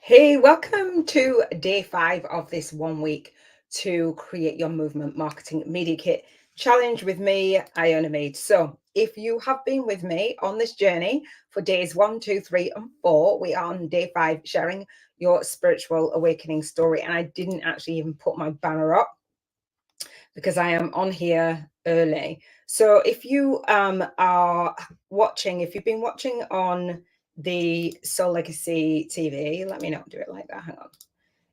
Hey, welcome to day 5 of this 1 week to create your movement marketing media kit challenge with me, Iona. So, if you have been with me on this journey for days 1, 2, 3, and 4, we are on day 5 sharing your spiritual awakening story. And I didn't actually even put my banner up because I am on here early. So if you are watching, if you've been watching on the Soul Legacy TV, let me not do it like that. Hang on.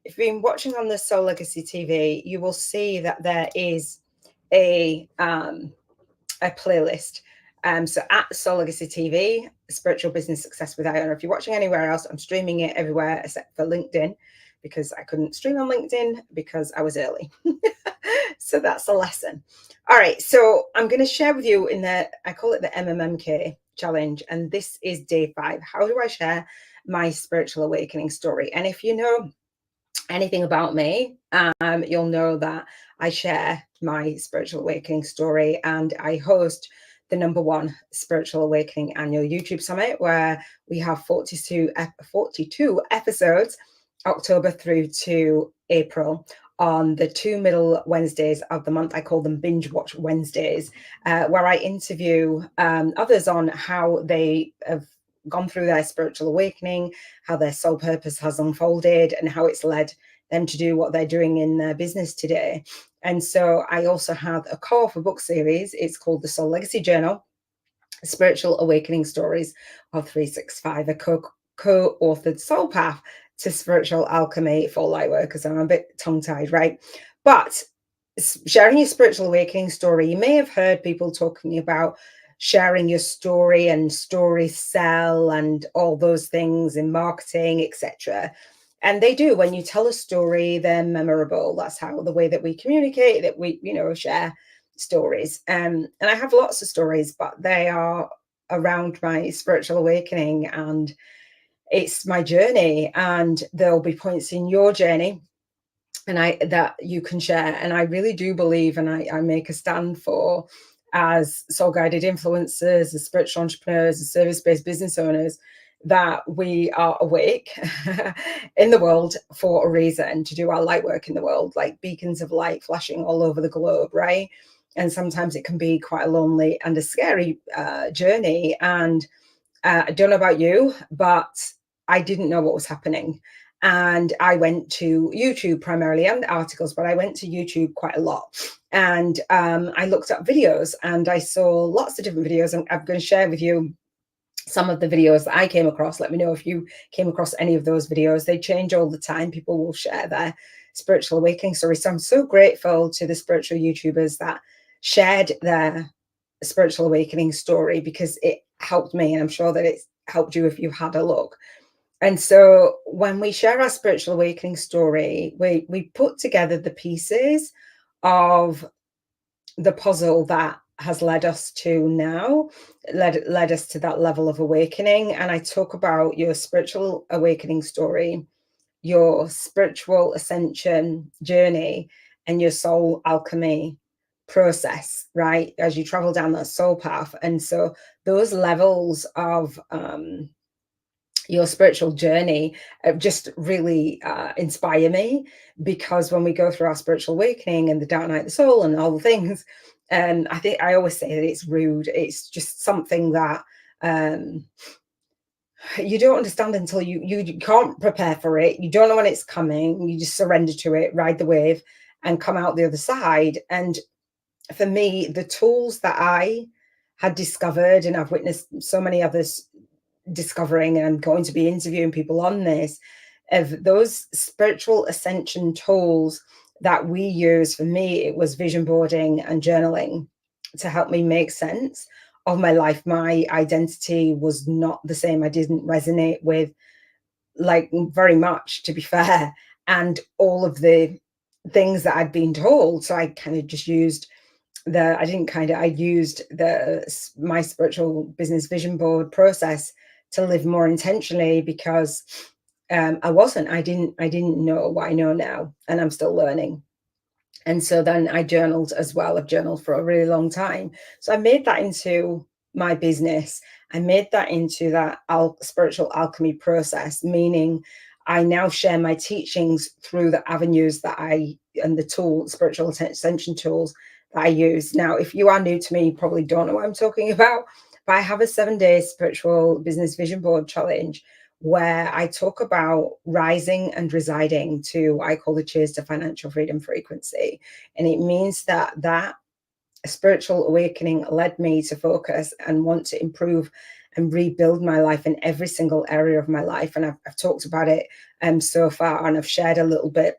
If you've been watching on the Soul Legacy TV, you will see that there is a playlist. So at Soul Legacy TV, Spiritual Business Success with Iona. If you're watching anywhere else, I'm streaming it everywhere except for LinkedIn because I couldn't stream on LinkedIn because I was early. So that's a lesson. All right. So I'm going to share with you I call it the MMMK challenge. And this is day 5. How do I share my spiritual awakening story? And if you know anything about me, you'll know that I share my spiritual awakening story and I host the #1 spiritual awakening annual YouTube summit where we have 42 episodes, October through to April, on the 2 middle Wednesdays of the month. I call them binge watch Wednesdays, where I interview others on how they have gone through their spiritual awakening, how their soul purpose has unfolded, and how it's led them to do what they're doing in their business today. And so I also have a call for book series. It's called the Soul Legacy Journal, Spiritual Awakening Stories of 365, a co-authored soul path to spiritual alchemy for light workers. I'm a bit tongue-tied, right? But sharing your spiritual awakening story, you may have heard people talking about sharing your story and story sell and all those things in marketing, etc. And they do. When you tell a story, they're memorable. That's how the way that we communicate, that we share stories. And I have lots of stories, but they are around my spiritual awakening and it's my journey. And there'll be points in your journey and that you can share. And I really do believe, and I make a stand for, as soul guided influencers, as spiritual entrepreneurs, as service-based business owners, that we are awake in the world for a reason, to do our light work in the world, like beacons of light flashing all over the globe, right? And sometimes it can be quite a lonely and a scary journey. And I don't know about you, but I didn't know what was happening. And I went to YouTube primarily and articles, but I went to YouTube quite a lot. And I looked up videos and I saw lots of different videos. And I'm going to share with you some of the videos that I came across. Let me know if you came across any of those videos. They change all the time. People will share their spiritual awakening stories. So I'm so grateful to the spiritual YouTubers that shared their spiritual awakening story because it helped me. And I'm sure that it's helped you if you had a look. And so when we share our spiritual awakening story, we put together the pieces of the puzzle that has led us to now, led us to that level of awakening. And I talk about your spiritual awakening story, your spiritual ascension journey, and your soul alchemy process, right? As you travel down that soul path. And so those levels of your spiritual journey just really inspire me, because when we go through our spiritual awakening and the dark night of the soul and all the things, I think I always say that it's rude. It's just something that you don't understand until you can't prepare for it. You don't know when it's coming. You just surrender to it, ride the wave, and come out the other side. And for me, the tools that I had discovered, and I've witnessed so many others discovering, and I'm going to be interviewing people on this, of those spiritual ascension tools that we use. For me, it was vision boarding and journaling to help me make sense of my life. My identity was not the same. I didn't resonate with, like, very much, to be fair, and all of the things that I'd been told. So I kind of just used I used my spiritual business vision board process to live more intentionally, because I didn't know what I know now, and I'm still learning. And so then I journaled as well. I've journaled for a really long time. So I made that into my business. I made that into that spiritual alchemy process, meaning I now share my teachings through the avenues that and the spiritual ascension tools that I use. Now, if you are new to me, you probably don't know what I'm talking about, but I have a 7-day spiritual business vision board challenge where I talk about rising and residing to, I call the Cheers to Financial Freedom frequency. And it means that spiritual awakening led me to focus and want to improve and rebuild my life in every single area of my life. And I've talked about it so far, and I've shared a little bit.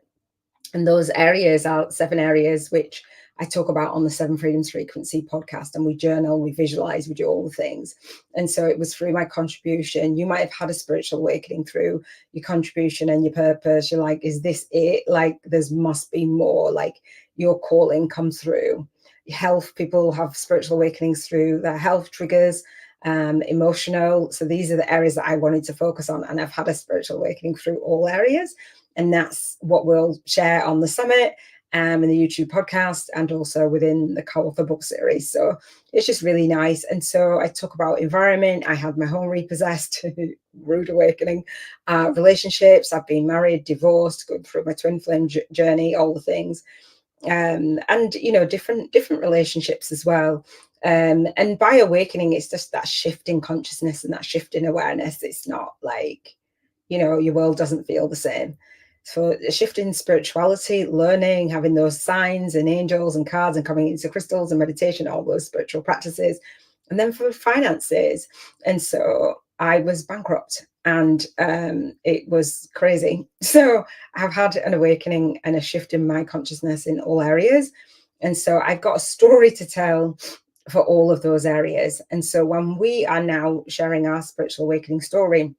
And those areas are 7 areas which I talk about on the 7 Freedoms Frequency podcast. And we journal, we visualize, we do all the things. And so it was through my contribution. You might have had a spiritual awakening through your contribution and your purpose. You're like, is this it? Like, there must be more. Like, your calling comes through. Health, people have spiritual awakenings through their health triggers, emotional. So these are the areas that I wanted to focus on. And I've had a spiritual awakening through all areas. And that's what we'll share on the summit, in the YouTube podcast, and also within the co-author book series. So it's just really nice. And so I talk about environment. I had my home repossessed, rude awakening, relationships. I've been married, divorced, going through my twin flame journey, all the things. And different relationships as well. And by awakening, it's just that shift in consciousness and that shift in awareness. It's not like, your world doesn't feel the same. So a shift in spirituality, learning, having those signs and angels and cards and coming into crystals and meditation, all those spiritual practices. And then for finances. And so I was bankrupt, and it was crazy. So I've had an awakening and a shift in my consciousness in all areas. And so I've got a story to tell for all of those areas. And so when we are now sharing our spiritual awakening story,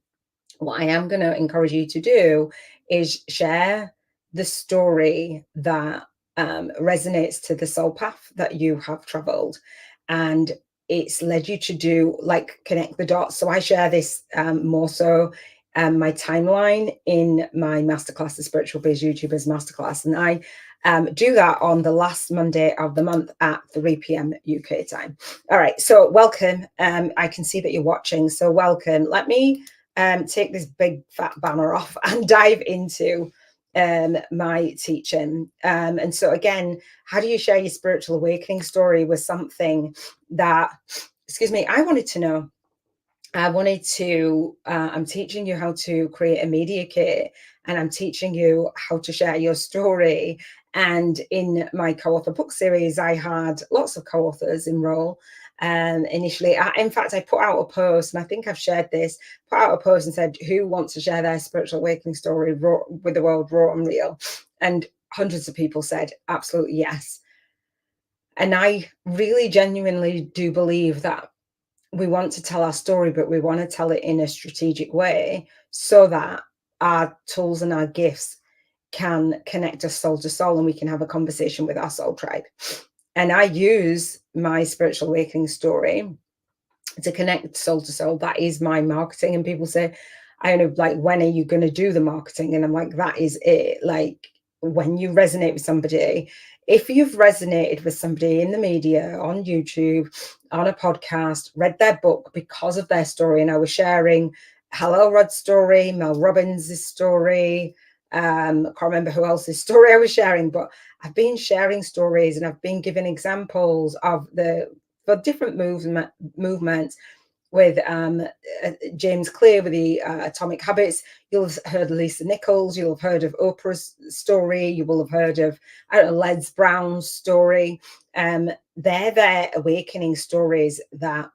what I am going to encourage you to do is share the story that resonates to the soul path that you have traveled, and it's led you to do, like, connect the dots. So I share this more so my timeline in my masterclass, the Spiritual Biz YouTubers Masterclass, and I do that on the last Monday of the month at 3 p.m. UK time. All right, so welcome. I can see that you're watching, so welcome. Let me take this big fat banner off and dive into my teaching. And so again, how do you share your spiritual awakening story was something that, I wanted to know. I'm teaching you how to create a media kit, and I'm teaching you how to share your story. And in my co-author book series, I had lots of co-authors enroll. Initially, in fact, I put out a post, and I think I've shared this, put out a post and said, who wants to share their spiritual awakening story with the world, raw and real? And hundreds of people said, absolutely yes. And I really genuinely do believe that we want to tell our story, but we want to tell it in a strategic way so that our tools and our gifts can connect us soul to soul, and we can have a conversation with our soul tribe. And I use my spiritual awakening story to connect soul to soul. That is my marketing. And people say, I know, like, when are you going to do the marketing? And I'm like, that is it. Like, when you resonate with somebody, if you've resonated with somebody in the media, on YouTube, on a podcast, read their book because of their story, and I was sharing Hal Elrod's story, Mel Robbins' story, I can't remember who else's story I was sharing, but I've been sharing stories, and I've been giving examples of for different movements with James Clear with the Atomic Habits. You'll have heard of Lisa Nichols. You'll have heard of Oprah's story. You will have heard of, Les Brown's story. They're their awakening stories that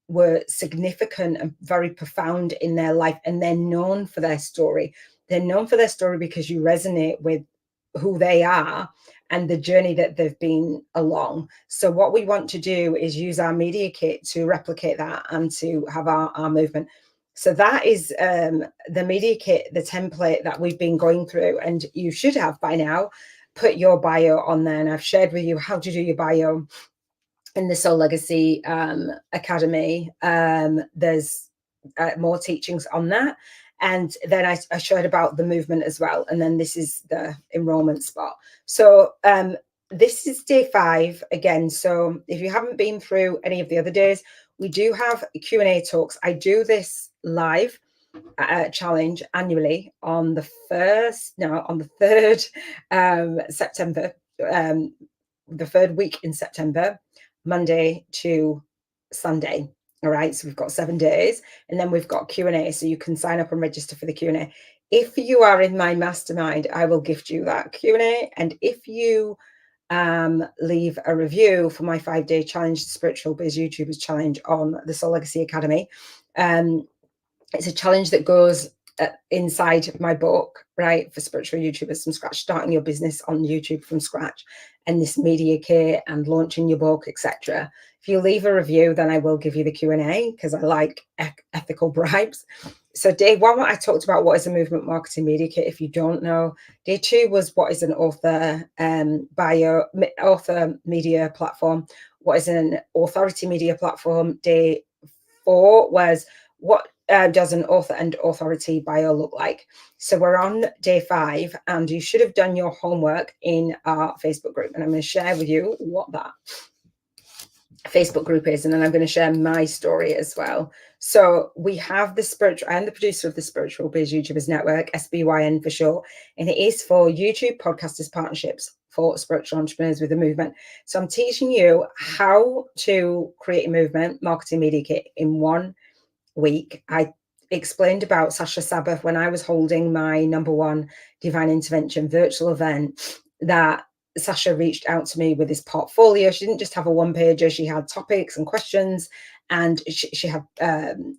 were significant and very profound in their life, and they're known for their story. They're known for their story because you resonate with who they are and the journey that they've been along. So what we want to do is use our media kit to replicate that and to have our movement. So that is the media kit, the template that we've been going through, and you should have by now put your bio on there. And I've shared with you how to do your bio in the Soul Legacy Academy. There's more teachings on that. And then I shared about the movement as well. And then this is the enrollment spot. So this is day 5 again. So if you haven't been through any of the other days, we do have Q&A talks. I do this live challenge annually on the 3rd September, the third week in September, Monday to Sunday. All right, so we've got 7 days, and then we've got Q&A, so you can sign up and register for the Q&A. If you are in my mastermind, I will gift you that Q&A, and if you leave a review for my 5-day challenge, Spiritual Biz YouTubers Challenge on the Soul Legacy Academy, it's a challenge that goes inside my book, right, for spiritual YouTubers from scratch, starting your business on YouTube from scratch, and this media kit and launching your book, etc. If you leave a review, then I will give you the Q&A, because I like ethical bribes. So day 1, I talked about what is a movement marketing media kit. If you don't know, day 2 was what is an author author media platform, what is an authority media platform. Day 4 was what does an author and authority bio look like. So we're on day 5, and you should have done your homework in our Facebook group, and I'm going to share with you what that Facebook group is, and then I'm going to share my story as well. So we have the spiritual, I am the producer of the Spiritual Biz YouTubers Network, SBYN for short, and it is for YouTube podcasters partnerships for spiritual entrepreneurs with a movement. So I'm teaching you how to create a movement marketing media kit in 1 week. I explained about Sasha Sabbath when I was holding my #1 Divine Intervention virtual event, that Sasha reached out to me with this portfolio. She didn't just have a 1-pager, she had topics and questions, and she had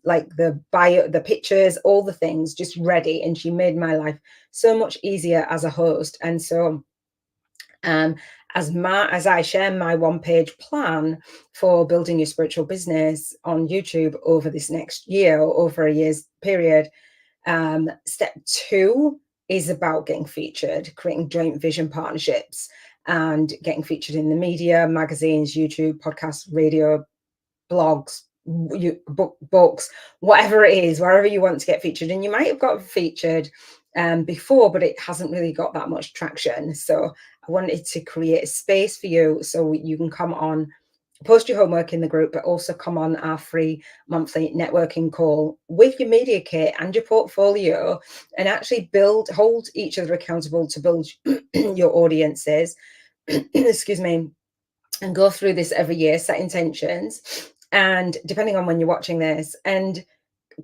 like the bio, the pictures, all the things just ready, and she made my life so much easier as a host. And so as I share my 1-page plan for building your spiritual business on YouTube over this next year, or over a year's period, step 2 is about getting featured, creating joint vision partnerships, and getting featured in the media, magazines, YouTube, podcasts, radio, blogs, books, whatever it is, wherever you want to get featured. And you might have got featured before, but it hasn't really got that much traction. So I wanted to create a space for you so you can come on, post your homework in the group, but also come on our free monthly networking call with your media kit and your portfolio, and actually hold each other accountable to build your audiences. Excuse me. And go through this every year, set intentions, and depending on when you're watching this, and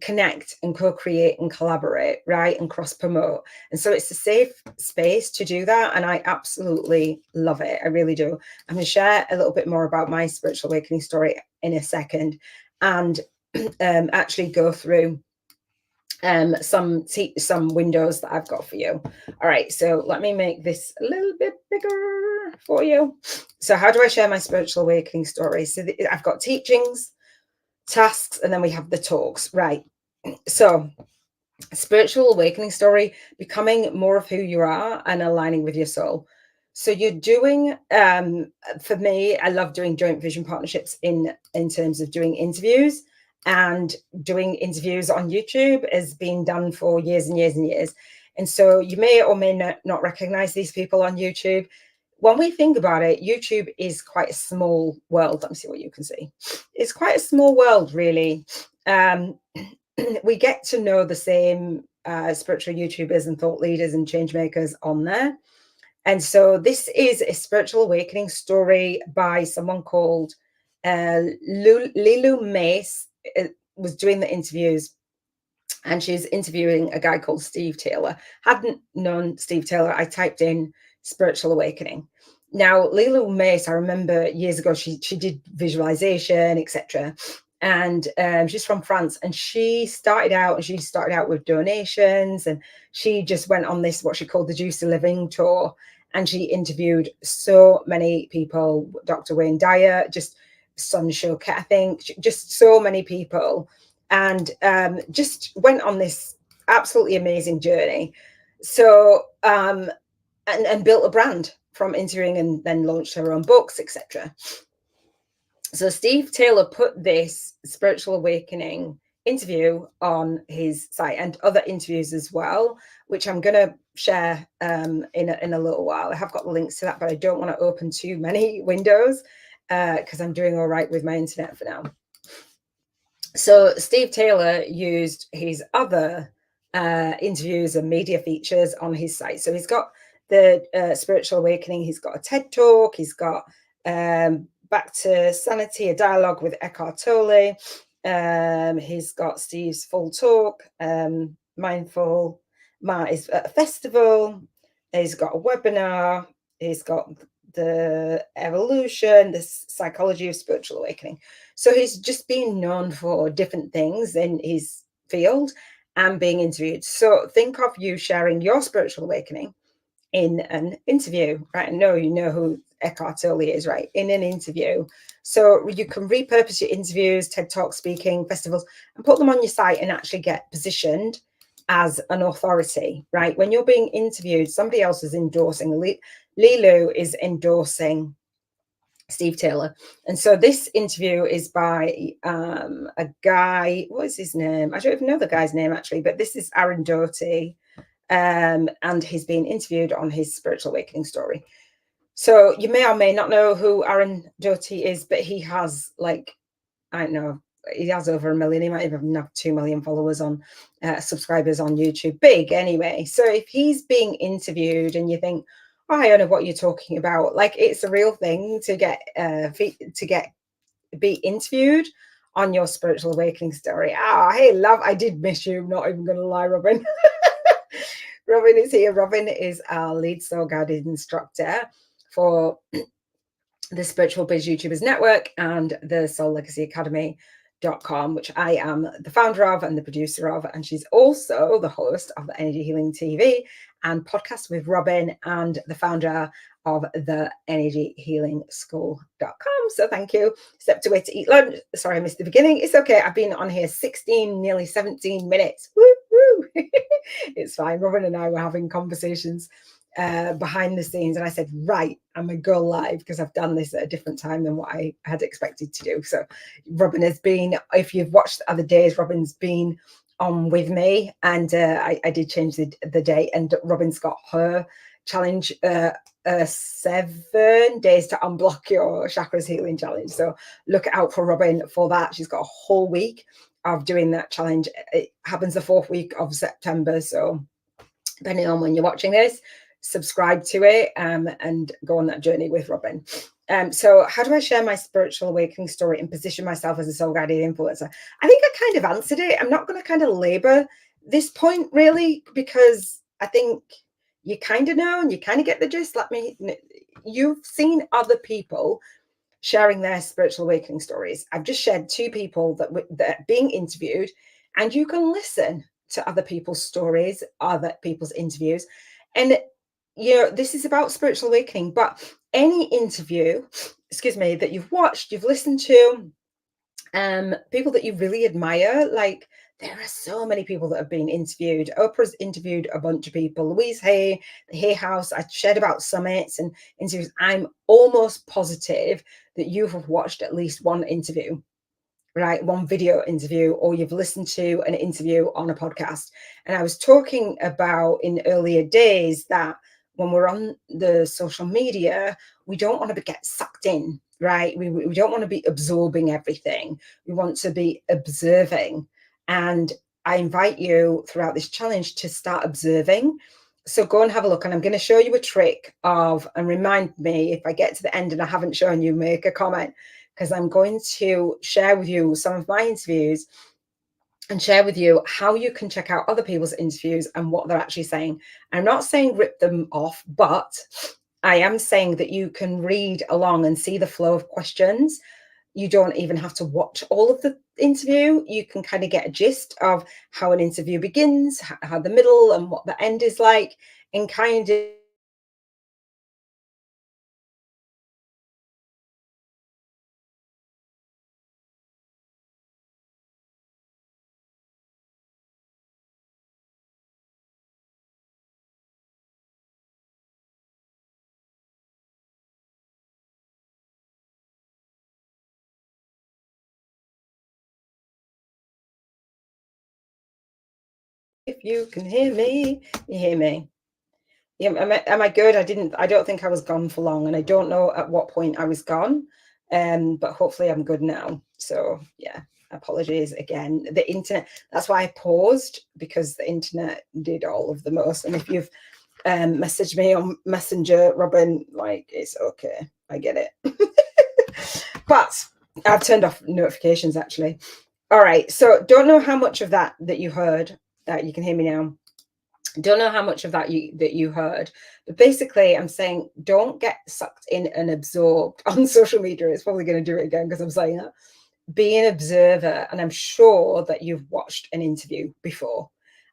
connect and co-create and collaborate, right, and cross promote. And so it's a safe space to do that, and I absolutely love it. I really do. I'm going to share a little bit more about my spiritual awakening story in a second, and actually go through some windows that I've got for you. All right, so let me make this a little bit bigger for you. So how do I share my spiritual awakening story? So I've got teachings, tasks, and then we have the talks, right? So spiritual awakening story, becoming more of who you are and aligning with your soul. So you're doing, for me, I love doing joint vision partnerships in terms of doing interviews, and doing interviews on YouTube has been done for years and years and years. And so you may or may not recognize these people on YouTube. When we think about it, YouTube is quite a small world. Let me see what you can see. It's quite a small world, really. We get to know the same spiritual YouTubers and thought leaders and change makers on there. And so this is a spiritual awakening story by someone called Lilu Mace. Was doing the interviews, and she's interviewing a guy called Steve Taylor. Hadn't known Steve Taylor. I typed in spiritual awakening. Now, Lilu Mace, I remember years ago, she did visualization, etc. And she's from France, and she started out with donations, and she just went on this, what she called the Juicy Living tour. And she interviewed so many people, Dr. Wayne Dyer, just Sun Shook, I think, just so many people, and just went on this absolutely amazing journey. So, and built a brand from interviewing, and then launched her own books, etc. So Steve Taylor put this spiritual awakening interview on his site, and other interviews as well, which I'm going to share in a little while. I have got the links to that, but I don't want to open too many windows because I'm doing all right with my internet for now. So Steve Taylor used his other interviews and media features on his site. So he's got the Spiritual Awakening, he's got a TED Talk, he's got Back to Sanity, a dialogue with Eckhart Tolle. He's got Steve's full talk, Mindful is at a festival. He's got a webinar. He's got the evolution, the psychology of spiritual awakening. So he's just been known for different things in his field and being interviewed. So think of you sharing your spiritual awakening in an interview, right? I know you know who Eckhart Tolle is, right? In an interview. So you can repurpose your interviews, TED Talk speaking, festivals, and put them on your site and actually get positioned as an authority, right? When you're being interviewed, somebody else is endorsing. Lilu is endorsing Steve Taylor. And so this interview is by a guy, what is his name? I don't even know the guy's name actually, but this is Aaron Doherty. And he's been interviewed on his spiritual awakening story. So you may or may not know who Aaron Doherty is, but he has like, I don't know, he has over 1 million. He might even have 2 million followers on subscribers on YouTube. Big anyway. So if he's being interviewed and you think, oh, I don't know what you're talking about, like it's a real thing to be interviewed on your spiritual awakening story. Hey, love, I did miss you. Not even going to lie, Robin. Robin is here. Robin is our lead soul guided instructor for the Spiritual Biz YouTubers Network and the Soul Legacy Academy.com, which I am the founder of and the producer of. And she's also the host of the Energy Healing TV and podcast with Robin and the founder of the Energy Healing School.com. So thank you. Stepped away to eat lunch. Sorry, I missed the beginning. It's okay. I've been on here 16, nearly 17 minutes. Woo, woo. It's fine. Robin and I were having conversations behind the scenes, and I said, right, I'm gonna go live because I've done this at a different time than what I had expected to do. So Robin has been, if you've watched the other days, Robin's been on with me, and I did change the date, and Robin's got her challenge, 7 days to unblock your chakras healing challenge. So look out for Robin for that. She's got a whole week of doing that challenge. It happens the 4th week of September. So depending on when you're watching this, subscribe to it and go on that journey with Robin. So how do I share my spiritual awakening story and position myself as a soul guided influencer? I think I kind of answered it. I'm not going to kind of labor this point really, because I think you kind of know and you kind of get the gist. You've seen other people sharing their spiritual awakening stories. I've just shared 2 people that are being interviewed, and you can listen to other people's stories, other people's interviews. And, you know, this is about spiritual awakening, but any interview, that you've watched, you've listened to, people that you really admire, like there are so many people that have been interviewed. Oprah's interviewed a bunch of people. Louise Hay, the Hay House. I shared about summits and interviews. I'm almost positive that you have watched at least one interview, right? One video interview, or you've listened to an interview on a podcast. And I was talking about in earlier days that when we're on the social media, we don't want to get sucked in, right? We don't want to be absorbing everything. We want to be observing. And I invite you throughout this challenge to start observing. So go and have a look. And I'm going to show you a trick of, and remind me if I get to the end and I haven't shown you, make a comment, because I'm going to share with you some of my interviews and share with you how you can check out other people's interviews and what they're actually saying. I'm not saying rip them off, but I am saying that you can read along and see the flow of questions. You don't even have to watch all of the interview. You can kind of get a gist of how an interview begins, how the middle and what the end is like, and kind of if you can hear me, you hear me. Yeah, am I good? I don't think I was gone for long, and I don't know at what point I was gone. But hopefully I'm good now. So yeah, Apologies again. The internet, that's why I paused, because the internet did all of the most. And if you've messaged me on Messenger, Robin, like, it's okay. I get it. But I've turned off notifications actually. All right. So don't know how much of that you heard. That you can hear me now. Don't know how much of that you heard, but basically I'm saying don't get sucked in and absorbed on social media. It's probably going to do it again because I'm saying that. Be an observer, and I'm sure that you've watched an interview before.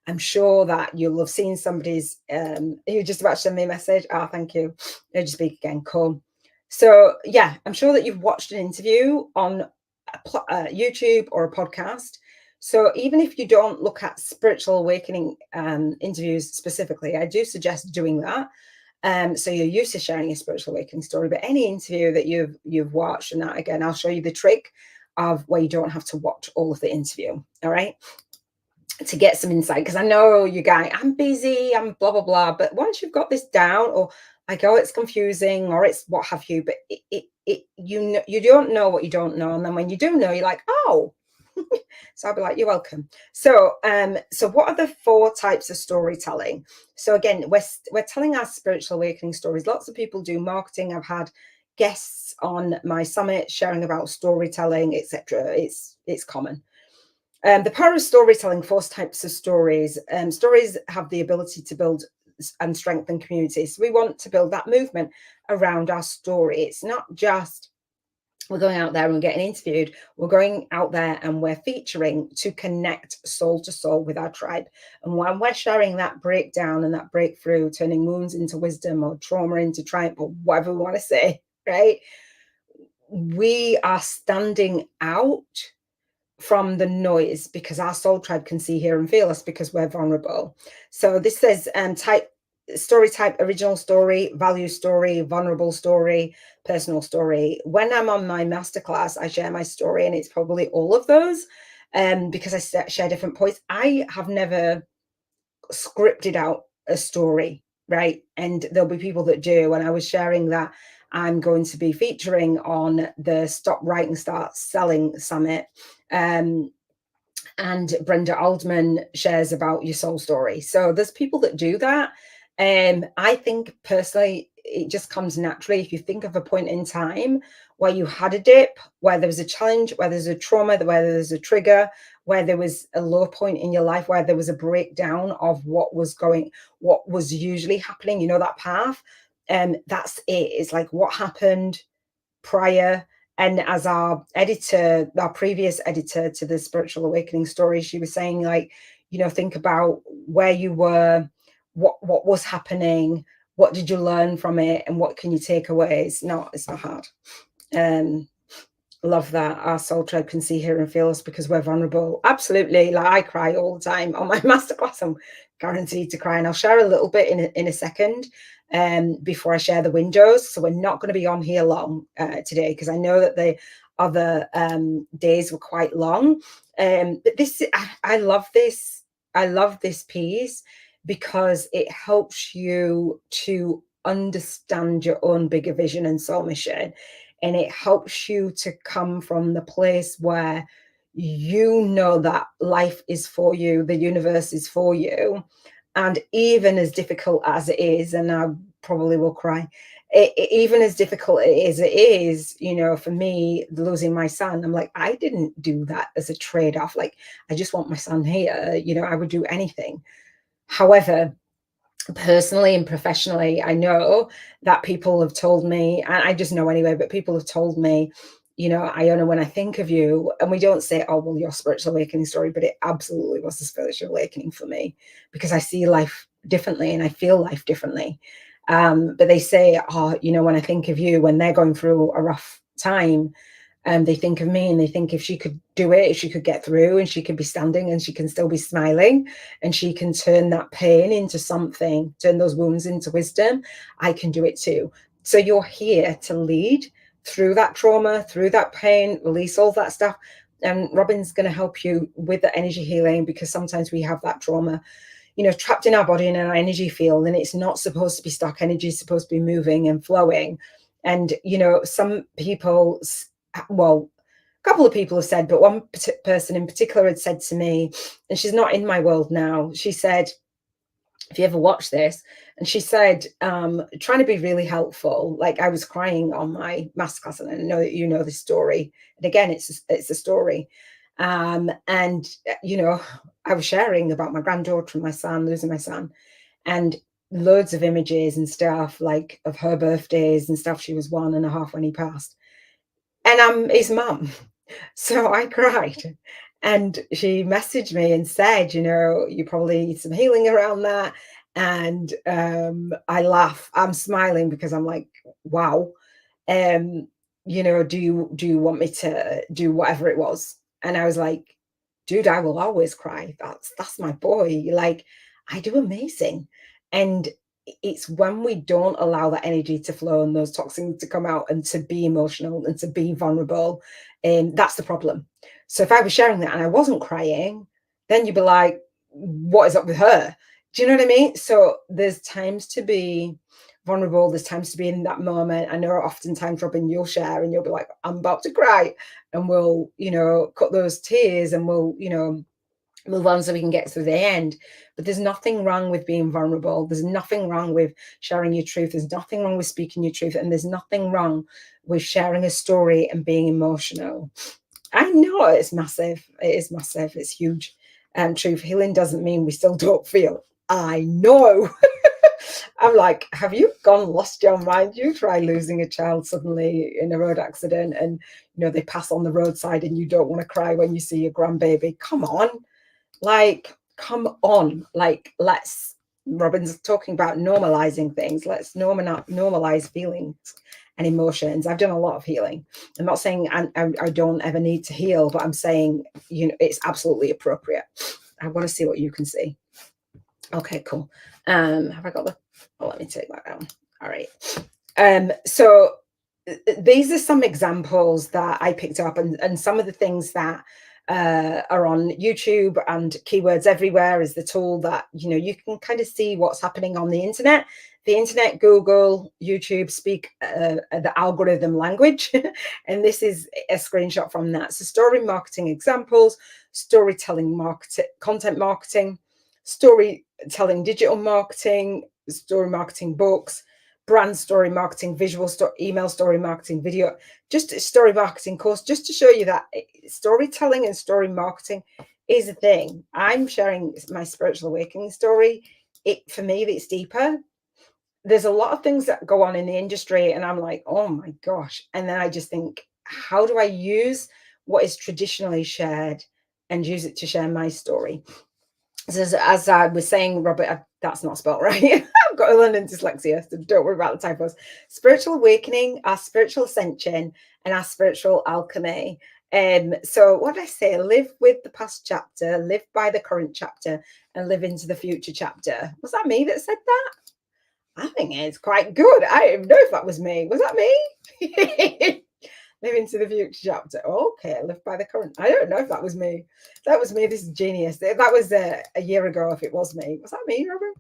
I'm sure that you'll have seen somebody's you're just about to send me a message. Thank you. I'll just speak again. Cool. So yeah, I'm sure that you've watched an interview on YouTube or a podcast. So even if you don't look at spiritual awakening interviews specifically, I do suggest doing that. So you're used to sharing a spiritual awakening story, but any interview that you've watched, and that again, I'll show you the trick of where you don't have to watch all of the interview. All right. To get some insight, because I know you guys, I'm busy, I'm blah, blah, blah. But once you've got this down, or like, oh, it's confusing, or it's what have you, but you don't know what you don't know. And then when you do know, you're like, oh, so I'll be like, you're welcome. So what are the 4 types of storytelling? So again, we're telling our spiritual awakening stories. Lots of people do marketing. I've had guests on my summit sharing about storytelling, etc. It's common. The power of storytelling, 4 types of stories. Stories have the ability to build and strengthen communities. So we want to build that movement around our story. It's not just we're going out there and we're getting interviewed. We're going out there and we're featuring to connect soul to soul with our tribe. And when we're sharing that breakdown and that breakthrough, turning wounds into wisdom or trauma into triumph, or whatever we want to say, right? We are standing out from the noise because our soul tribe can see, hear, and feel us because we're vulnerable. So this says story type: original story, value story, vulnerable story, personal story. When I'm on my masterclass, I share my story, and it's probably all of those because I share different points. I have never scripted out a story, right? And there'll be people that do. And I was sharing that I'm going to be featuring on the Stop Writing Start Selling Summit. And Brenda Aldman shares about your soul story. So there's people that do that. I think personally, it just comes naturally. If you think of a point in time where you had a dip, where there was a challenge, where there's a trauma, where there's a trigger, where there was a low point in your life, where there was a breakdown of what was usually happening, that path. And that's it. It's like what happened prior. And as our previous editor to the Spiritual Awakening story, she was saying, like, think about where you were, what was happening, what did you learn from it, and what can you take away? It's not hard. Love that. Our soul tribe can see, hear, and feel us because we're vulnerable. Absolutely. Like, I cry all the time on my masterclass. I'm guaranteed to cry, and I'll share a little bit in a second before I share the windows. So we're not going to be on here long today, because I know that the other days were quite long. But I love this. I love this piece because it helps you to understand your own bigger vision and soul mission. And it helps you to come from the place where you know that life is for you, the universe is for you. And even as difficult as it is, and I probably will cry, even as difficult it is, for me, losing my son, I'm like, I didn't do that as a trade-off. Like, I just want my son here. I would do anything. However, personally and professionally, I know that people have told me, and I just know anyway, but people have told me, Iona, when I think of you, and we don't say, oh, well, your spiritual awakening story, but it absolutely was a spiritual awakening for me, because I see life differently and I feel life differently. But they say, oh, when I think of you, when they're going through a rough time, they think of me and they think if she could do it, if she could get through, and she could be standing and she can still be smiling, and she can turn that pain into something, turn those wounds into wisdom, I can do it too. So you're here to lead through that trauma, through that pain, release all that stuff. And Robin's going to help you with the energy healing, because sometimes we have that trauma, trapped in our body and in our energy field, and it's not supposed to be stuck. Energy is supposed to be moving and flowing. And, some people, well, A couple of people have said, but one person in particular had said to me, and she's not in my world now, she said, if you ever watch this, and she said, trying to be really helpful, like I was crying on my masterclass, and I know that you know this story. And again, it's a story. And I was sharing about my granddaughter and my son, losing my son, and loads of images and stuff like of her birthdays and stuff. She was 1.5 when he passed. And I'm his mum. So I cried. And she messaged me and said, you probably need some healing around that. And I laugh. I'm smiling because I'm like, wow. Um, do you want me to do whatever it was? And I was like, dude, I will always cry. That's my boy. Like, I do amazing. And it's when we don't allow that energy to flow and those toxins to come out and to be emotional and to be vulnerable, that's the problem. So if I was sharing that and I wasn't crying, then you'd be like, what is up with her? Do you know what I mean? So there's times to be vulnerable. There's times to be in that moment. I know oftentimes, Robin, you'll share and you'll be like, I'm about to cry. And we'll, cut those tears and we'll, move on so we can get through the end. But there's nothing wrong with being vulnerable. There's nothing wrong with sharing your truth. There's nothing wrong with speaking your truth. And there's nothing wrong with sharing a story and being emotional. I know it's massive. It is massive. It's huge. Truth healing doesn't mean we still don't feel. I know. I'm like, have you lost your mind? You try losing a child suddenly in a road accident and, they pass on the roadside and you don't want to cry when you see your grandbaby. Come on. Like, come on. Like, Robin's talking about normalizing things. Let's normalize feelings and emotions. I've done a lot of healing. I'm not saying I don't ever need to heal, but I'm saying, it's absolutely appropriate. I want to see what you can see. Okay, cool. Have I got let me take that down. All right. So these are some examples that I picked up and some of the things that are on YouTube, and Keywords Everywhere is the tool that, you can kind of see what's happening on the internet. The internet, Google, YouTube speak the algorithm language. And this is a screenshot from that. So story marketing examples, storytelling marketing, content marketing, storytelling digital marketing, story marketing books, brand story marketing, email story marketing, video, just a story marketing course, just to show you that storytelling and story marketing is a thing. I'm sharing my spiritual awakening story. For me, it's deeper. There's a lot of things that go on in the industry and I'm like, oh my gosh. And then I just think, how do I use what is traditionally shared and use it to share my story? So as I was saying, Robert, that's not spelled right. I've got a London dyslexia, so don't worry about the typos. Spiritual awakening, our spiritual ascension, and our spiritual alchemy. So what did I say? Live with the past chapter, live by the current chapter, and live into the future chapter. Was that me that said that? I think it's quite good. I don't even know if that was me. Was that me? Live into the future chapter. Okay, live by the current. I don't know if that was me. That was me. This is genius. That was a year ago. If it was me, was that me, Robin?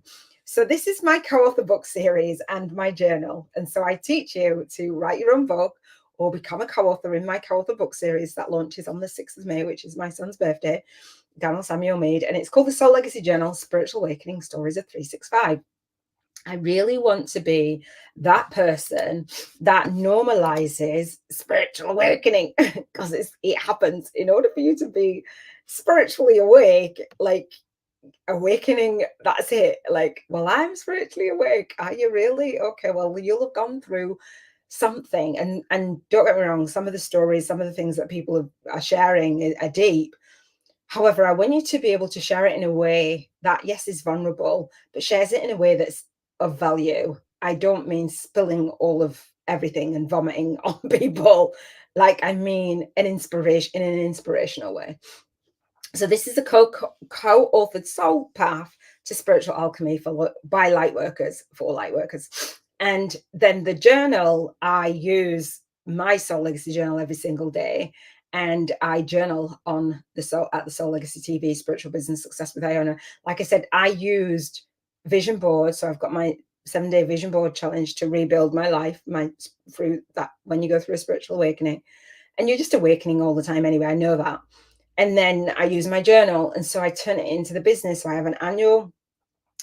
So this is my co-author book series and my journal. And so I teach you to write your own book or become a co-author in my co-author book series that launches on the 6th of May, which is my son's birthday, Daniel Samuel Mead. And it's called the Soul Legacy Journal, Spiritual Awakening Stories of 365. I really want to be that person that normalizes spiritual awakening because it happens. In order for you to be spiritually awake, like awakening, that's it. Like, well, I'm spiritually awake. Are you really? Okay, well, you'll have gone through something. And don't get me wrong, some of the stories, some of the things that people are sharing are deep. However, I want you to be able to share it in a way that, yes, is vulnerable, but shares it in a way that's of value. I don't mean spilling all of everything and vomiting on people. Like, I mean an inspiration in an inspirational way. So this is a co-authored soul path to spiritual alchemy by light workers, for light workers. And then the journal, I use my Soul Legacy journal every single day. And I journal on the Soul Legacy TV, Spiritual Business Success with Iona. Like I said, I used vision board. So I've got my 7-day vision board challenge to rebuild my life, through that when you go through a spiritual awakening. and you're just awakening all the time anyway. I know that. And then I use my journal, and so I turn it into the business. So I have an annual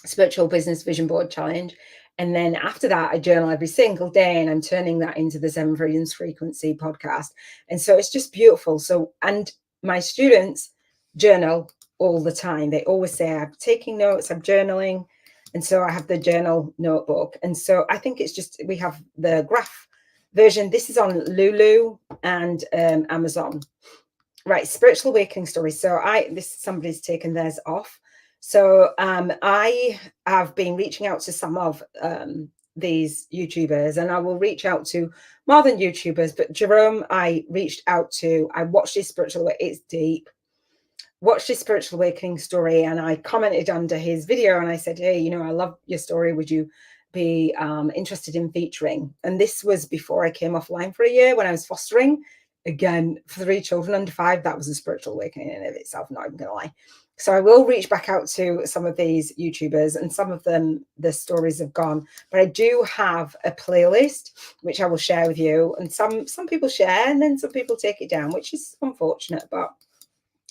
spiritual business vision board challenge. And then after that, I journal every single day, and I'm turning that into the Seven Freedoms Frequency podcast. And so it's just beautiful. So, and my students journal all the time. They always say, I'm taking notes, I'm journaling. And so I have the journal notebook. And so I think it's just, we have the graph version. This is on Lulu and Amazon. Right, spiritual awakening stories. So somebody's taken theirs off. So I have been reaching out to some of these YouTubers, and I will reach out to more than YouTubers, but Jerome, I reached out to, I watched his it's deep, watched his spiritual awakening story, and I commented under his video and I said, hey, you know, I love your story. Would you be interested in featuring? And this was before I came offline for a year when I was fostering. Again, for 3 children under 5, that was a spiritual awakening in and of itself, not even gonna lie. So I will reach back out to some of these YouTubers, and some of them, the stories have gone, but I do have a playlist which I will share with you. And some people share, and then some people take it down, which is unfortunate, but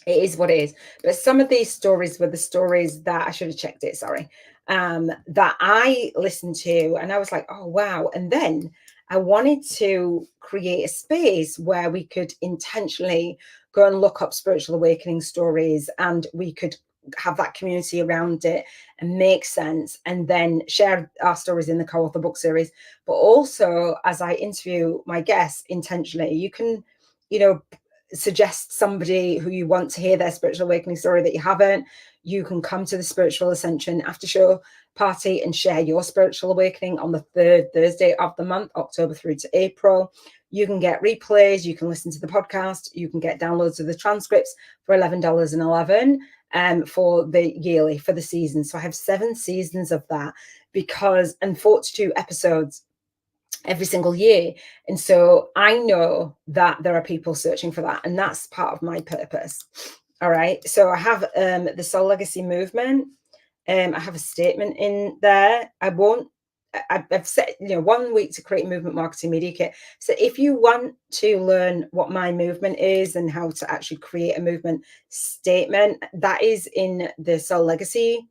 it is what it is. But some of these stories were the stories that I should have checked it, sorry, that I listened to, and I was like, oh wow. And then I wanted to create a space where we could intentionally go and look up spiritual awakening stories, and we could have that community around it and make sense, and then share our stories in the co-author book series. But also, as I interview my guests intentionally, you can, you know, suggest somebody who you want to hear their spiritual awakening story that you haven't. You can come to the Spiritual Ascension after show party and share your spiritual awakening on the 3rd Thursday of the month, October through to April. You can get replays, you can listen to the podcast, you can get downloads of the transcripts for $11.11 for the yearly, for the season. So I have 7 seasons of that, because, and 42 episodes every single year. And so I know that there are people searching for that, and that's part of my purpose. All right. So I have the Soul Legacy Movement. I have a statement in there. I've set, you know, 1 week to create movement marketing media kit. So if you want to learn what my movement is and how to actually create a movement statement, that is in the Soul Legacy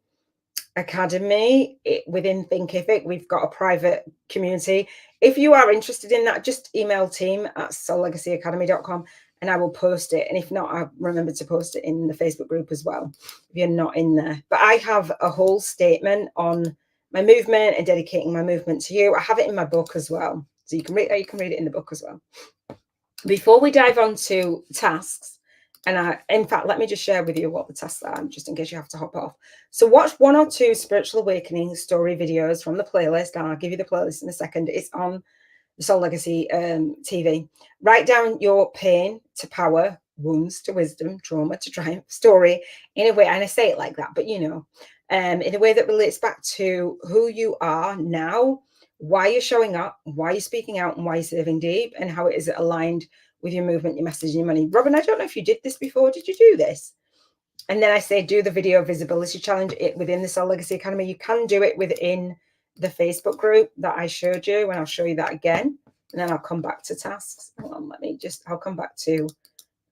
Academy within Thinkific. We've got a private community. If you are interested in that, just email team@soullegacyacademy.com and I will post it. And if not, I'll remember to post it in the Facebook group as well, if you're not in there. But I have a whole statement on my movement and dedicating my movement to you. I have it in my book as well. So you can read it in the book as well. Before we dive on to tasks, and in fact, let me just share with you what the tasks are, just in case you have to hop off. So watch 1 or 2 spiritual awakening story videos from the playlist, and I'll give you the playlist in a second. It's on the Soul Legacy TV. Write down your pain to power, wounds to wisdom, trauma to triumph story in a way, and I say it like that, but you know, in a way that relates back to who you are now, why you're showing up, why you're speaking out, and why you're serving deep, and how it is aligned with your movement, your message, and your money. Robin, I don't know if you did this before. Did you do this? And then I say, do the video visibility challenge within the Soul Legacy Academy. You can do it within the Facebook group that I showed you, and I'll show you that again. And then I'll come back to tasks. Hold on, I'll come back to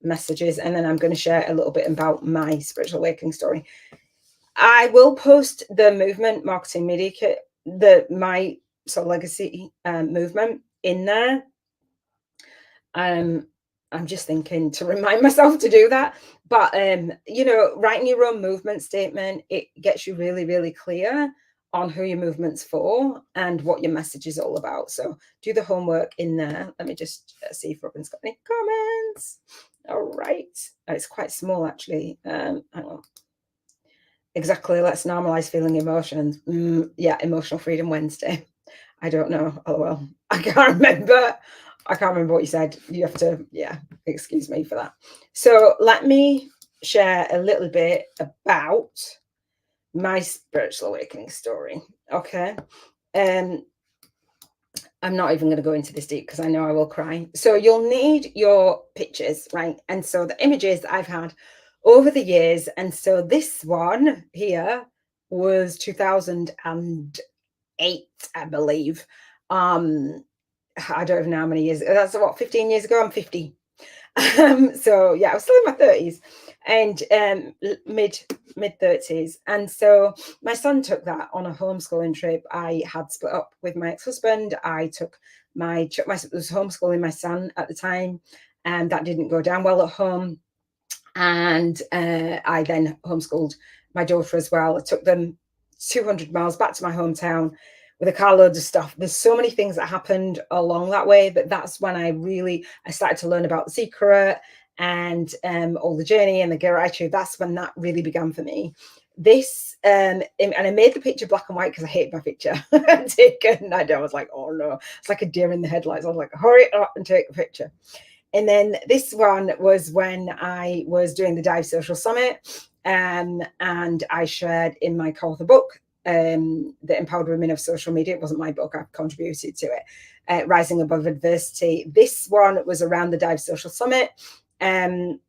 messages, and then I'm going to share a little bit about my spiritual awakening story. I will post the movement marketing media kit, my Soul Legacy movement in there. I'm just thinking to remind myself to do that. But, you know, writing your own movement statement, it gets you really, really clear on who your movement's for and what your message is all about. So do the homework in there. Let me just see if Robin's got any comments. All right. It's quite small, actually. Hang on. Exactly. Let's normalize feeling emotions. Yeah, Emotional Freedom Wednesday. I don't know. Oh, well, I can't remember. I can't remember what you said. You have to, yeah, excuse me for that. So let me share a little bit about my spiritual awakening story. Okay. I'm not even going to go into this deep because I know I will cry. So you'll need your pictures, right? And so the images that I've had over the years. And so this one here was 2008, I believe. I don't even know how many years. That's what, 15 years ago? I'm 50. So yeah, I was still in my 30s and mid 30s. And so my son took that on a homeschooling trip. I had split up with my ex-husband. I was homeschooling my son at the time, and that didn't go down well at home. And I then homeschooled my daughter as well. I took them 200 miles back to my hometown with a carload of stuff. There's so many things that happened along that way, but that's when I started to learn about The Secret and all the journey and the gratitude. That's when that really began for me. This and I made the picture black and white because I hated my picture taken. I was like, oh no, it's like a deer in the headlights. I was like, hurry up and take a picture. And then this one was when I was doing the Dive Social Summit, and I shared in my co-author book, The Empowered Women of Social Media. It wasn't my book, I've contributed to it, Rising Above Adversity. This one was around the Dive Social Summit, and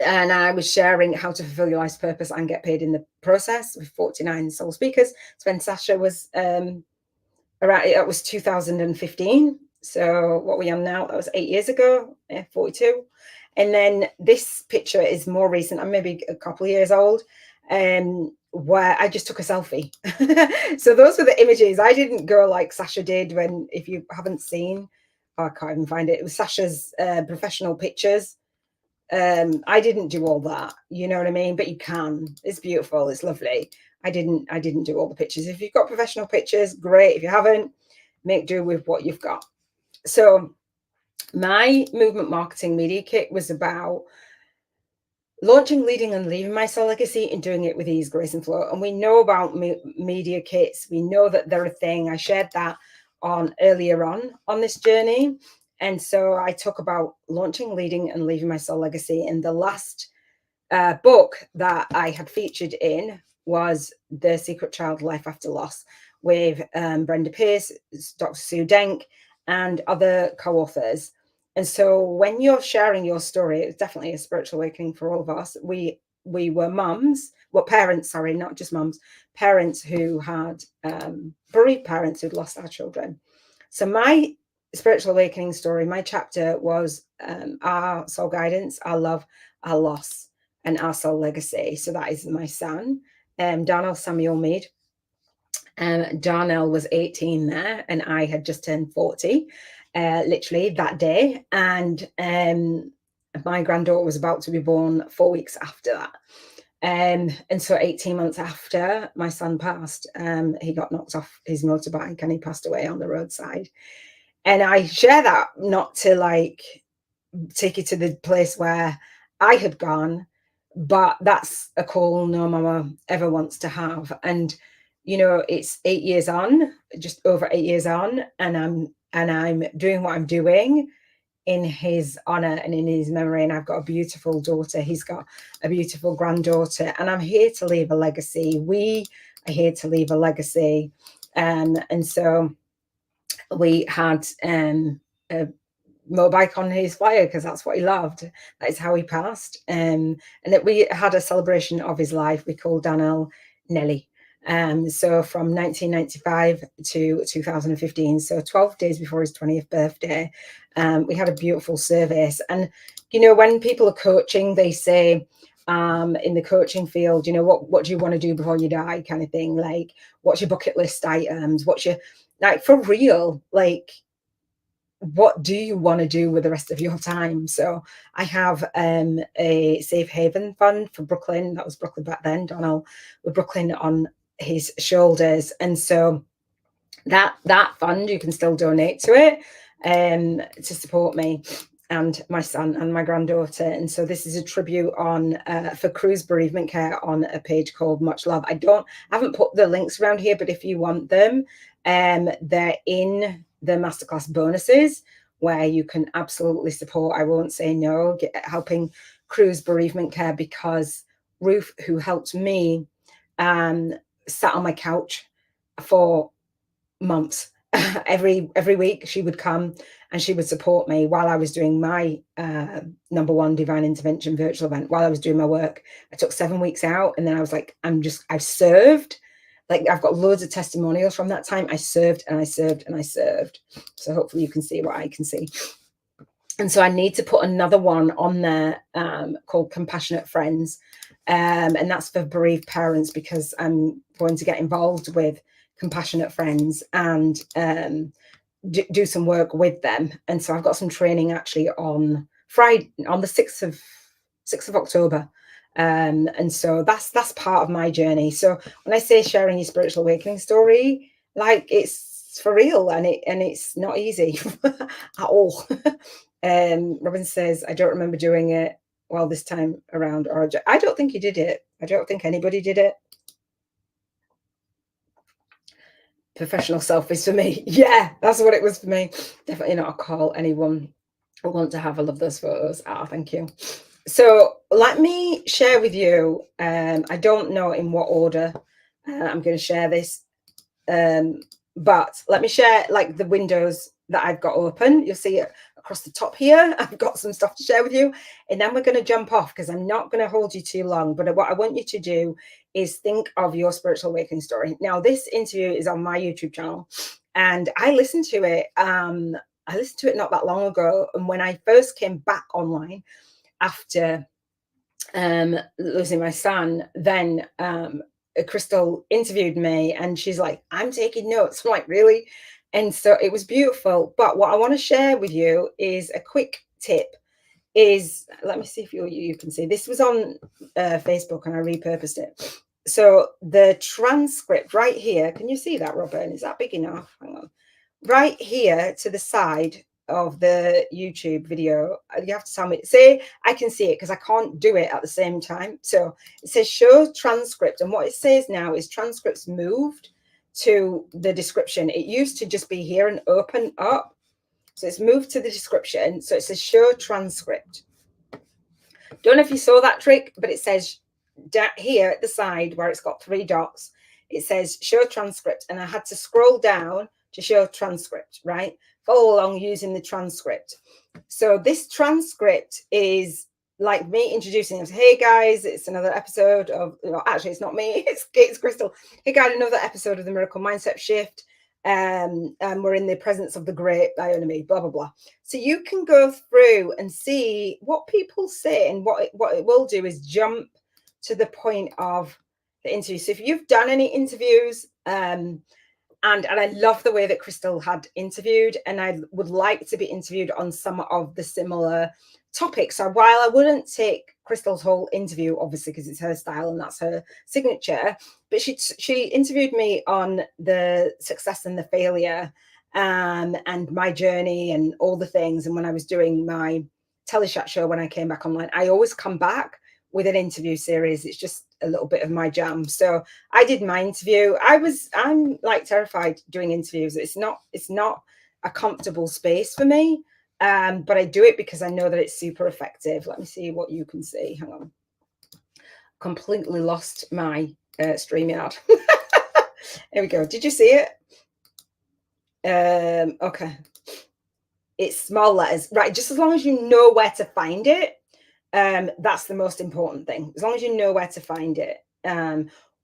I was sharing how to fulfill your life's purpose and get paid in the process with 49 soul speakers. So when Sasha was around, it was 2015. So what we are now, that was 8 years ago, 42. And then this picture is more recent. I'm maybe a couple of years old, where I just took a selfie. So those were the images. I didn't go like Sasha did when, if you haven't seen, I can't even find it. It was Sasha's professional pictures. I didn't do all that, you know what I mean? But you can. It's beautiful. It's lovely. I didn't do all the pictures. If you've got professional pictures, great. If you haven't, make do with what you've got. So my movement marketing media kit was about launching, leading, and leaving my soul legacy and doing it with ease, grace, and flow. And we know about media kits. We know that they're a thing. I shared that earlier on this journey. And so I talk about launching, leading, and leaving my soul legacy. And the last book that I had featured in was The Secret Child: Life After Loss with Brenda Pierce, Dr. Sue Denk, and other co-authors. And so when you're sharing your story, it's definitely a spiritual awakening for all of us. We were parents, sorry, not just mums, parents who had bereaved parents who'd lost our children. So my spiritual awakening story, my chapter was our soul guidance, our love, our loss, and our soul legacy. So that is my son, Darnell Samuel Mead. Darnell was 18 there, and I had just turned 40, literally that day. And my granddaughter was about to be born 4 weeks after that. And so 18 months after my son passed, he got knocked off his motorbike and he passed away on the roadside. And I share that not to like take you to the place where I had gone, but that's a call no mama ever wants to have. And you know, it's 8 years on, just over 8 years on, and I'm doing what I'm doing in his honor and in his memory. And I've got a beautiful daughter. He's got a beautiful granddaughter, and I'm here to leave a legacy. We are here to leave a legacy. And so we had a motorbike on his flyer because that's what he loved. That is how he passed. And that we had a celebration of his life. We called Darnell Nelly. So from 1995 to 2015, so 12 days before his 20th birthday, we had a beautiful service. And, you know, when people are coaching, they say, in the coaching field, you know, what do you want to do before you die, kind of thing? Like, what's your bucket list items? What's your, like, for real, like, what do you want to do with the rest of your time? So I have a safe haven fund for Brooklyn. That was Brooklyn back then. Donald with Brooklyn on his shoulders. And so that fund, you can still donate to it to support me and my son and my granddaughter. And so this is a tribute on for Cruise Bereavement Care on a page called Much Love. I haven't put the links around here, but if you want them, they're in the masterclass bonuses where you can absolutely support. I won't say no, helping Cruise Bereavement Care, because Ruth, who helped me, sat on my couch for months. Every week she would come and she would support me while I was doing my #1 divine intervention virtual event. While I was doing my work, I took 7 weeks out, and then I was like, I've served. Like, I've got loads of testimonials from that time. I served and I served and I served. So hopefully you can see what I can see. And so I need to put another one on there called Compassionate Friends. And that's for bereaved parents, because I'm going to get involved with Compassionate Friends and do some work with them. And so I've got some training actually on Friday, on the 6th of October. And so that's part of my journey. So when I say sharing your spiritual awakening story, like, it's for real, and it's not easy at all. Robin says, I don't remember doing it well this time around, or I don't think you did it. I don't think anybody did it. Professional selfies for me. Yeah, that's what it was for me. Definitely not a call anyone who want to have. I love those photos. Ah, thank you. So let me share with you. I don't know in what order I'm going to share this, but let me share like the windows that I've got open. You'll see it across the top here. I've got some stuff to share with you, and then we're going to jump off because I'm not going to hold you too long. But what I want you to do is think of your spiritual awakening story. Now, this interview is on my YouTube channel, and I listened to it. I listened to it not that long ago, and when I first came back online after losing my son, then Crystal interviewed me, and she's like, I'm taking notes. I'm like, really? And so it was beautiful. But what I want to share with you is a quick tip. Is, let me see if you can see, this was on Facebook and I repurposed it. So the transcript right here, can you see that, Robin? Is that big enough? Hang on. Right here to the side of the YouTube video, you have to tell me, say I can see it, because I can't do it at the same time. So it says show transcript, and what it says now is transcripts moved to the description. It used to just be here and open up, so it's moved to the description. So it says show transcript. Don't know if you saw that trick, but it says here at the side where it's got 3 dots, it says show transcript, and I had to scroll down to show transcript, right? Follow along using the transcript. So this transcript is like me introducing them. Hey guys, it's another episode of, actually it's not me, it's Crystal. Hey guys, another episode of the Miracle Mindset Shift. And we're in the presence of the great Iona me, blah blah blah. So you can go through and see what people say, and what it will do is jump to the point of the interview. So if you've done any interviews, and I love the way that Crystal had interviewed, and I would like to be interviewed on some of the similar topics. So while I wouldn't take Crystal's whole interview, obviously, because it's her style and that's her signature, but she interviewed me on the success and the failure, and my journey and all the things. And when I was doing my telechat show, when I came back online, I always come back with an interview series. It's just a little bit of my jam. So I did my interview. I'm like terrified doing interviews. It's not a comfortable space for me. But I do it because I know that it's super effective. Let me see what you can see. Hang on. Completely lost my StreamYard. Here we go. Did you see it? Okay. It's small letters. Right. Just as long as you know where to find it. That's the most important thing. As long as you know where to find it,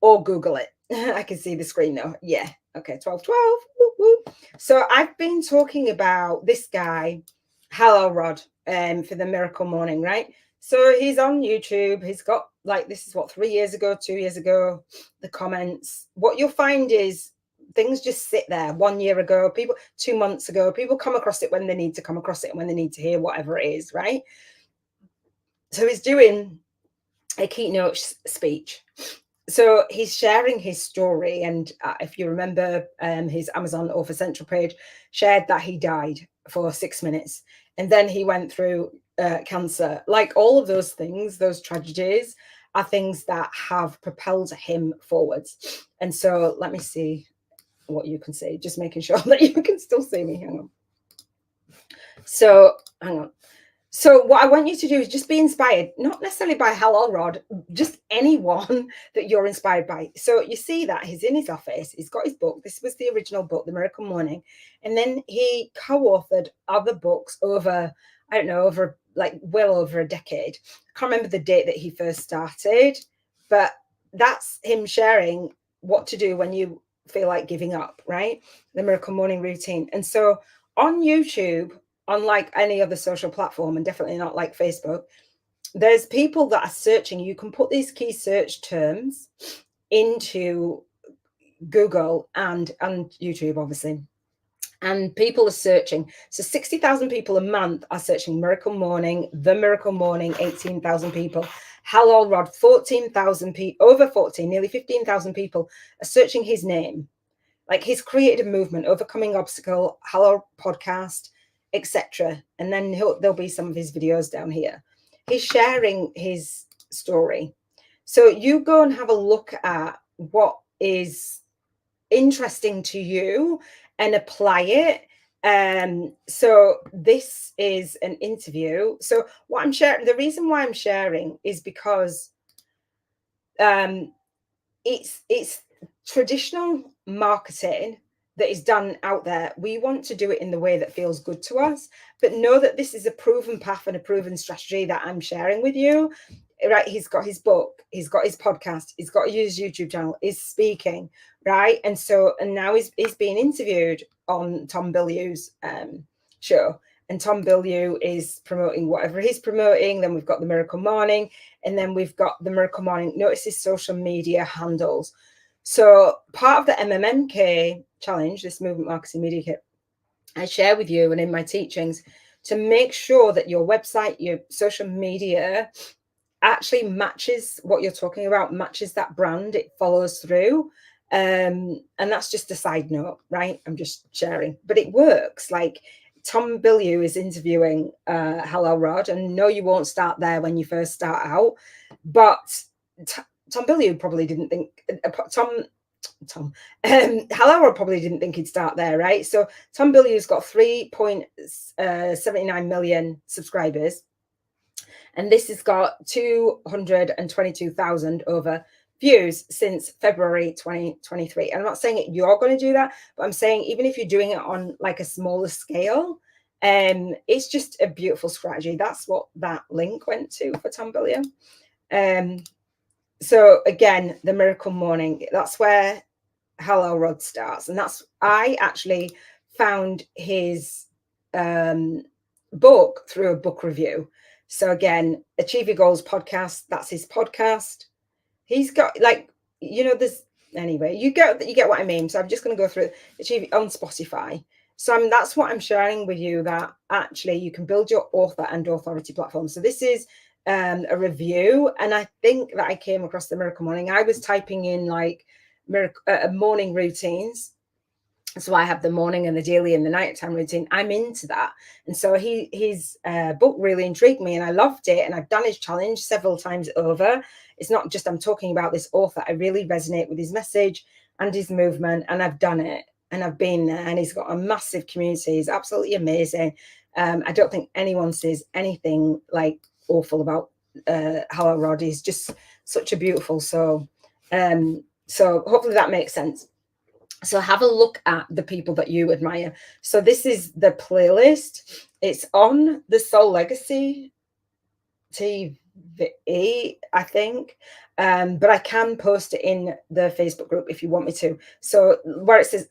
or Google it. I can see the screen now. Yeah. Okay. 1212. Woo, woo. So I've been talking about this guy, Hello Rod, for the Miracle Morning, right? So he's on YouTube. He's got, like, this is what, 3 years ago, 2 years ago, the comments. What you'll find is things just sit there. 1 year ago, people, 2 months ago, people come across it when they need to come across it and when they need to hear whatever it is, right? So he's doing a keynote speech. So he's sharing his story. And if you remember, his Amazon Author Central page shared that he died for 6 minutes. And then he went through cancer. Like, all of those things, those tragedies, are things that have propelled him forwards. And so let me see what you can see, just making sure that you can still see me. Hang on. So hang on. So what I want you to do is just be inspired, not necessarily by Hal Rod, just anyone that you're inspired by. So you see that he's in his office, he's got his book. This was the original book, The Miracle Morning. And then he co-authored other books over, I don't know, over like well over a decade. I can't remember the date that he first started, but that's him sharing what to do when you feel like giving up, right? The Miracle Morning routine. And so on YouTube, unlike any other social platform, and definitely not like Facebook, there's people that are searching. You can put these key search terms into Google and YouTube, obviously, and people are searching. So 60,000 people a month are searching Miracle Morning, The Miracle Morning, 18,000 people. Halal Rod, 14,000 people, over 14, nearly 15,000 people are searching his name. Like, he's created a movement, Overcoming Obstacle, Halal Podcast, etc. And then there'll be some of his videos down here. He's sharing his story. So you go and have a look at what is interesting to you and apply it. So this is an interview. So what I'm sharing, the reason why I'm sharing is because it's traditional marketing that is done out there. We want to do it in the way that feels good to us, but know that this is a proven path and a proven strategy that I'm sharing with you. Right, he's got his book, he's got his podcast, he's got his YouTube channel, he's speaking, right? And now he's being interviewed on Tom Bilyeu's show, and Tom Bilyeu is promoting whatever he's promoting. Then we've got the Miracle Morning, and then we've got the Miracle Morning. Notice his social media handles. So part of the MMMK challenge, this movement marketing media kit, I share with you and in my teachings to make sure that your website, your social media actually matches what you're talking about, matches that brand, it follows through. And that's just a side note, right? I'm just sharing, but it works. Like, Tom Bilyeu is interviewing Halal Rod, and no, you won't start there when you first start out, but Tom Bilyeu probably didn't think Halal Rod probably didn't think he'd start there, right? So Tom Bilyeu's got 3.79 million subscribers, and this has got 222,000 over views since February 2023. And I'm not saying you're going to do that, but I'm saying even if you're doing it on like a smaller scale, it's just a beautiful strategy. That's what that link went to for Tom Bilyeu. So again, the Miracle Morning, that's where Halal Rod starts. And I actually found his book through a book review. So again, Achieve Your Goals podcast, that's his podcast. He's got, like, there's, anyway, you get what I mean. So I'm just going to go through Achieve on Spotify. So that's what I'm sharing with you, that actually you can build your author and authority platform. So this is a review, and I think that I came across the Miracle Morning. I was typing in like morning routines. So I have the morning and the daily and the nighttime routine. I'm into that. And so his book really intrigued me, and I loved it. And I've done his challenge several times over. It's not just I'm talking about this author. I really resonate with his message and his movement, and I've done it, and I've been there, and he's got a massive community. He's absolutely amazing. I don't think anyone says anything like awful about Halal Rod. He's just such a beautiful soul. So hopefully that makes sense. So have a look at the people that you admire. So this is the playlist. It's on the Soul Legacy TV, I think. But I can post it in the Facebook group if you want me to. So where it says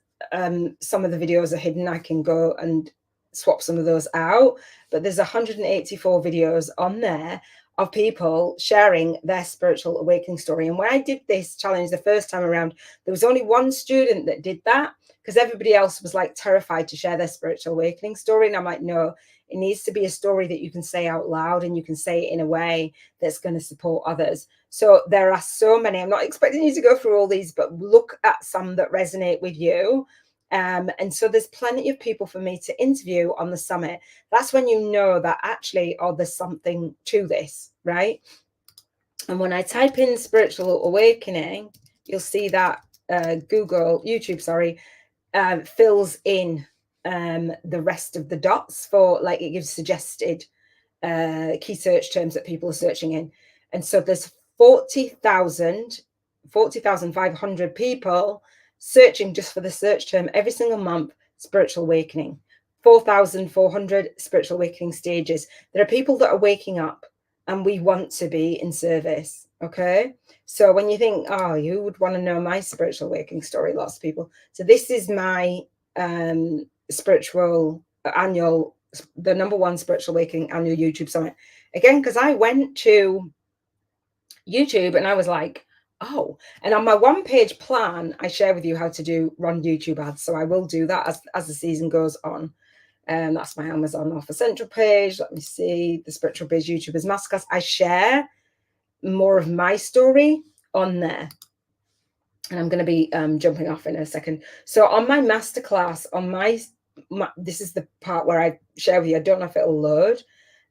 some of the videos are hidden, I can go and swap some of those out. But there's 184 videos on there of people sharing their spiritual awakening story. And when I did this challenge the first time around, there was only one student that did that, because everybody else was like terrified to share their spiritual awakening story. And I'm like, no, it needs to be a story that you can say out loud, and you can say it in a way that's going to support others. So there are so many. I'm not expecting you to go through all these, but look at some that resonate with you. And so there's plenty of people for me to interview on the summit. That's when you know that actually, oh, there's something to this, right? And when I type in spiritual awakening, you'll see that YouTube, fills in the rest of the dots for, like, it gives suggested key search terms that people are searching in. And so there's 40,500 people searching just for the search term every single month, spiritual awakening. 4,400 spiritual awakening stages. There are people that are waking up, and we want to be in service. Okay. So when you think, oh, you would want to know my spiritual awakening story, lots of people. So this is my spiritual annual the #1 Spiritual Awakening Annual YouTube Summit. Again, because I went to YouTube and I was like, oh, and on my 1-page plan, I share with you how to run YouTube ads. So I will do that as the season goes on. That's my Amazon Offer Central page. Let me see, the Spiritual Biz YouTubers Masterclass. I share more of my story on there. And I'm going to be jumping off in a second. So on my masterclass, on my this is the part where I share with you. I don't know if it'll load.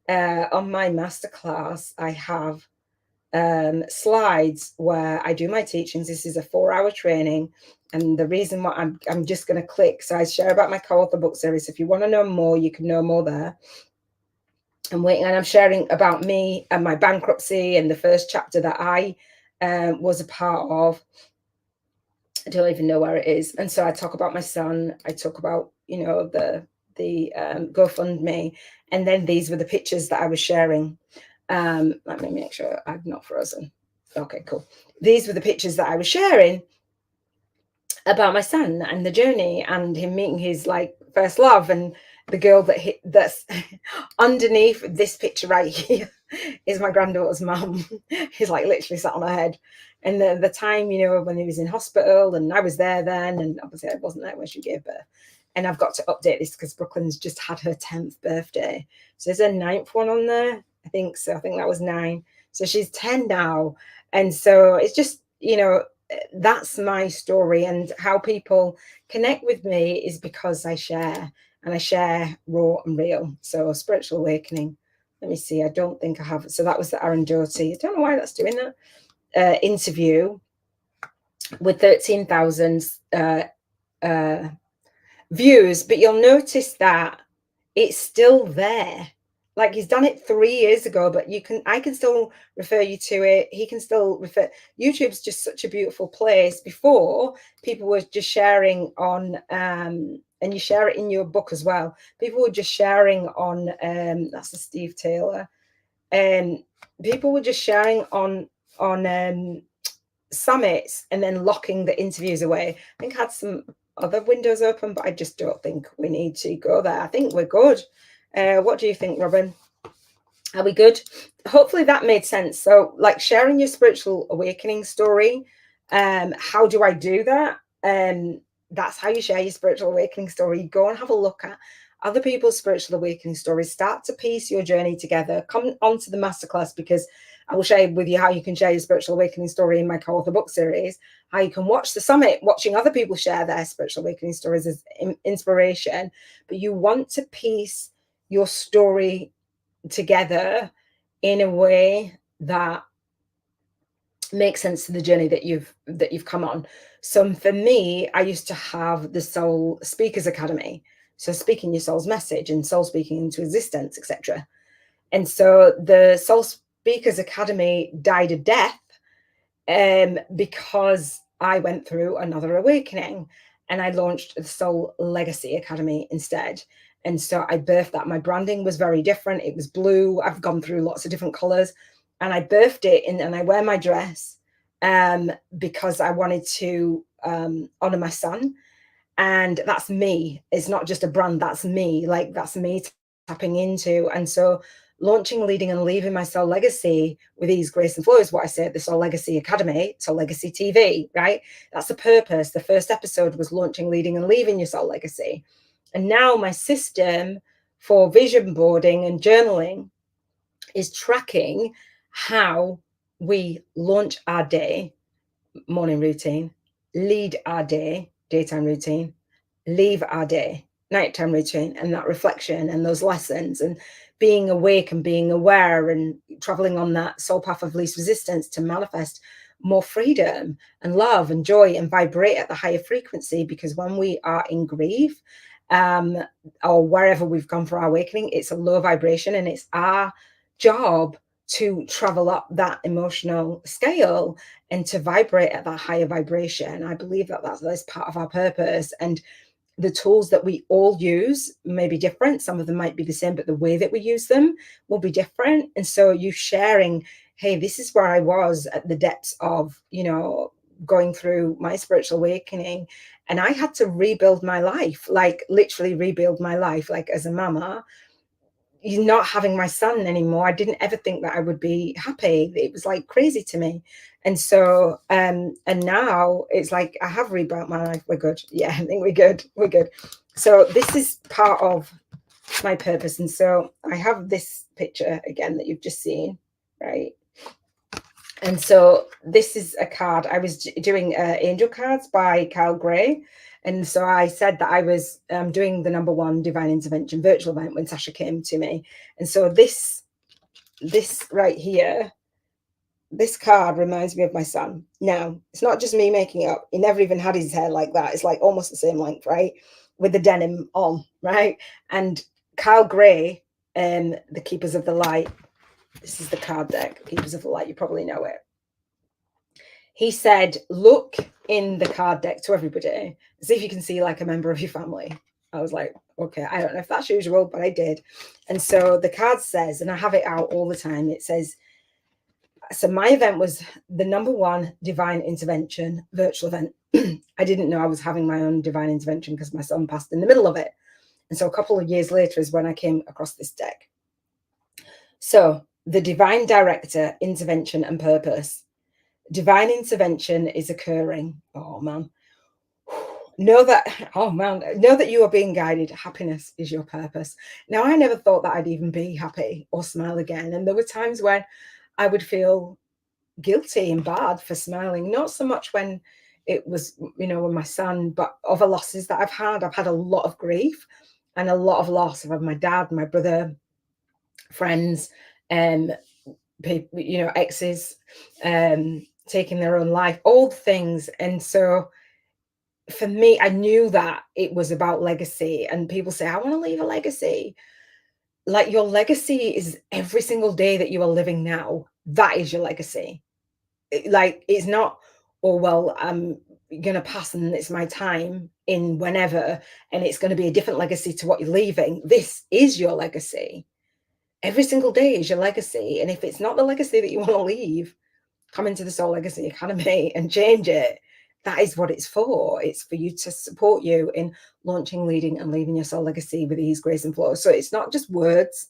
On my masterclass, I have slides where I do my teachings. This is a 4-hour training. And the reason why I'm just going to click. So I share about my co-author book series. If you want to know more, you can know more there. And I'm sharing about me and my bankruptcy and the first chapter that I was a part of. I don't even know where it is. And so I talk about my son. I talk about, you know, the GoFundMe. And then these were the pictures that I was sharing. Let me make sure I've not frozen. Okay, cool. These were the pictures that I was sharing about my son and the journey and him meeting his like first love, and the girl that's underneath this picture right here is my granddaughter's mum. He's like literally sat on her head. And the time, you know, when he was in hospital, and I was there then, and obviously I wasn't there when she gave birth. And I've got to update this because Brooklyn's just had her 10th birthday. So there's a 9th one on there. I think so. I think that was 9. So she's 10 now. And so it's just, you know, that's my story, and how people connect with me is because I share, and I share raw and real. So Spiritual Awakening. Let me see. I don't think I have. So that was the Aaron Doherty. I don't know why that's doing that. Interview with 13,000 views, but you'll notice that it's still there. Like he's done it 3 years ago, but I can still refer you to it. He can still refer. YouTube's just such a beautiful place. Before, people were just sharing on, and you share it in your book as well. People were just sharing on, that's the Steve Taylor. People were just sharing on summits and then locking the interviews away. I think I had some other windows open, but I just don't think we need to go there. I think we're good. What do you think, Robin? Are we good? Hopefully that made sense. So like sharing your spiritual awakening story. How do I do that? That's how you share your spiritual awakening story. You go and have a look at other people's spiritual awakening stories. Start to piece your journey together. Come onto the masterclass, because I will share with you how you can share your spiritual awakening story in my co-author book series, how you can watch the summit, watching other people share their spiritual awakening stories as inspiration. But you want to piece your story together in a way that makes sense to the journey that you've come on. So for me, I used to have the Soul Speakers Academy. So speaking your soul's message and soul speaking into existence, etc. And so the Soul Speakers Academy died a death because I went through another awakening, and I launched the Soul Legacy Academy instead. And so I birthed that. My branding was very different. It was blue. I've gone through lots of different colors, and I birthed it in, and I wear my dress because I wanted to honor my son. And that's me. It's not just a brand. That's me. Like that's me tapping into. And so launching, leading, and leaving my soul legacy with ease, grace, and flow is what I say at the Soul Legacy Academy, Soul Legacy TV, right? That's the purpose. The first episode was launching, leading, and leaving your soul legacy. And now my system for vision boarding and journaling is tracking how we launch our day, morning routine, lead our day, daytime routine, leave our day, nighttime routine, and that reflection and those lessons, and being awake and being aware and traveling on that soul path of least resistance to manifest more freedom and love and joy and vibrate at the higher frequency. Because when we are in grief, or wherever we've gone for our awakening, it's a low vibration, and it's our job to travel up that emotional scale and to vibrate at that higher vibration. I believe that that's part of our purpose. And the tools that we all use may be different. Some of them might be the same, but the way that we use them will be different. And so you sharing, hey, this is where I was at the depths of, you know, going through my spiritual awakening, And I had to rebuild my life, like literally rebuild my life, like as a mama. You're not having my son anymore. I didn't ever think that I would be happy. It was like crazy to me. And so, and now it's like I have rebuilt my life. We're good. Yeah, I think we're good. We're good. So this is part of my purpose. And so I have this picture again that you've just seen, right? And so this is a card. I was doing angel cards by Kyle Gray. And so I said that I was doing the #1 Divine Intervention virtual event when Sasha came to me. And so this right here, this card reminds me of my son. Now, it's not just me making it up. He never even had his hair like that. It's like almost the same length, right? With the denim on, right? And Kyle Gray, the Keepers of the Light. This is the card deck, Keepers of the Light. You probably know it. He said, look in the card deck to everybody, see if you can see like a member of your family. I was like, okay, I don't know if that's usual, but I did. And so the card says, and I have it out all the time, it says, so my event was the #1 Divine Intervention virtual event. I didn't know I was having my own divine intervention because my son passed in the middle of it. And so a couple of years later is when I came across this deck. So the divine director, intervention and purpose. Divine intervention is occurring. Oh man. Know that you are being guided. Happiness is your purpose. Now, I never thought that I'd even be happy or smile again. And there were times when I would feel guilty and bad for smiling, not so much when it was, with my son, but other losses that I've had. I've had a lot of grief and a lot of loss. I've had my dad, my brother, friends, people, exes, taking their own life, all things. And so for me, I knew that it was about legacy. And people say, I want to leave a legacy. Like, your legacy is every single day that you are living now. That is your legacy. Like, it's not, oh, well, I'm going to pass and it's my time in whenever, and it's going to be a different legacy to what you're leaving. This is your legacy. Every single day is your legacy. And if it's not the legacy that you want to leave, come into the Soul Legacy Academy and change it. That is what it's for. It's for you to support you in launching, leading, and leaving your soul legacy with ease, grace, and flow. So it's not just words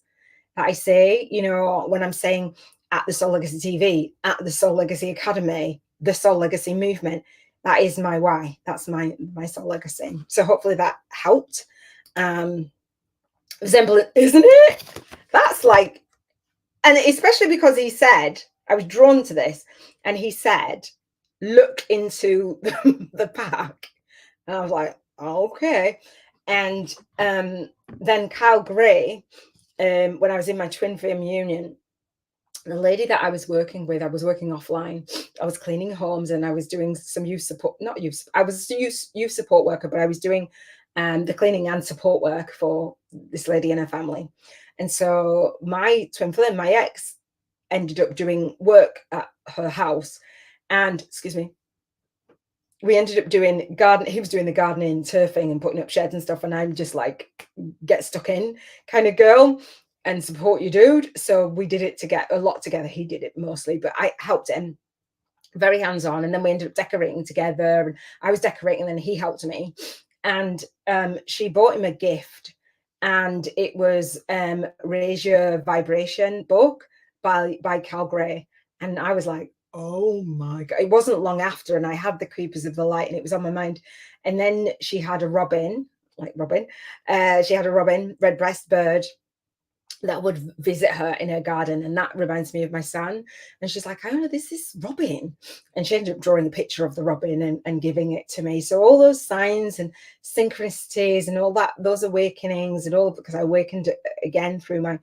that I say, when I'm saying at the Soul Legacy TV, at the Soul Legacy Academy, the Soul Legacy movement. That is my why. That's my soul legacy. So hopefully that helped. Resemblance, isn't it? That's like, and especially because he said, I was drawn to this, and he said, look into the park. And I was like, oh, okay. And then Kyle Gray, when I was in my twin flame union, the lady that I was working with, I was working offline. I was cleaning homes and I was doing some youth support, not youth, I was a youth support worker, but I was doing the cleaning and support work for this lady and her family. And so my twin flame, my ex, ended up doing work at her house, and we ended up doing garden. He was doing the gardening, turfing, and putting up sheds and stuff, and I'm just like, get stuck in kind of girl and support your dude. So we did it to get a lot together. He did it mostly, but I helped him, very hands-on. And then we ended up decorating together, and I was decorating, and then he helped me. And she bought him a gift, and it was Raise Your Vibration book by Cal Gray. And I was like, oh my God. It wasn't long after, and I had the Creepers of the Light, and it was on my mind. And then she had a robin, like Robin. She had a robin, red-breast bird, that would visit her in her garden, and that reminds me of my son. And she's like, oh, this is Robin. And she ended up drawing the picture of the robin and giving it to me. So all those signs and synchronicities and all that, those awakenings, and all, because I awakened again through my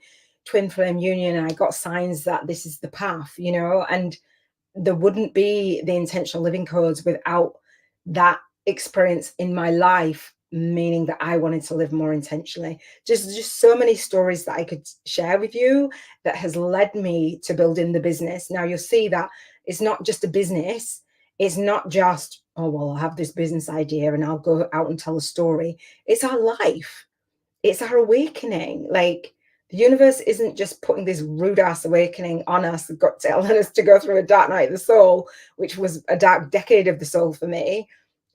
twin flame union, and I got signs that this is the path, and there wouldn't be the intentional living codes without that experience in my life, meaning that I wanted to live more intentionally. Just so many stories that I could share with you that has led me to building the business. Now you'll see that it's not just a business. It's not just, oh, well, I'll have this business idea and I'll go out and tell a story. It's our life. It's our awakening. Like, the universe isn't just putting this rude ass awakening on us, telling us to go through a dark night of the soul, which was a dark decade of the soul for me.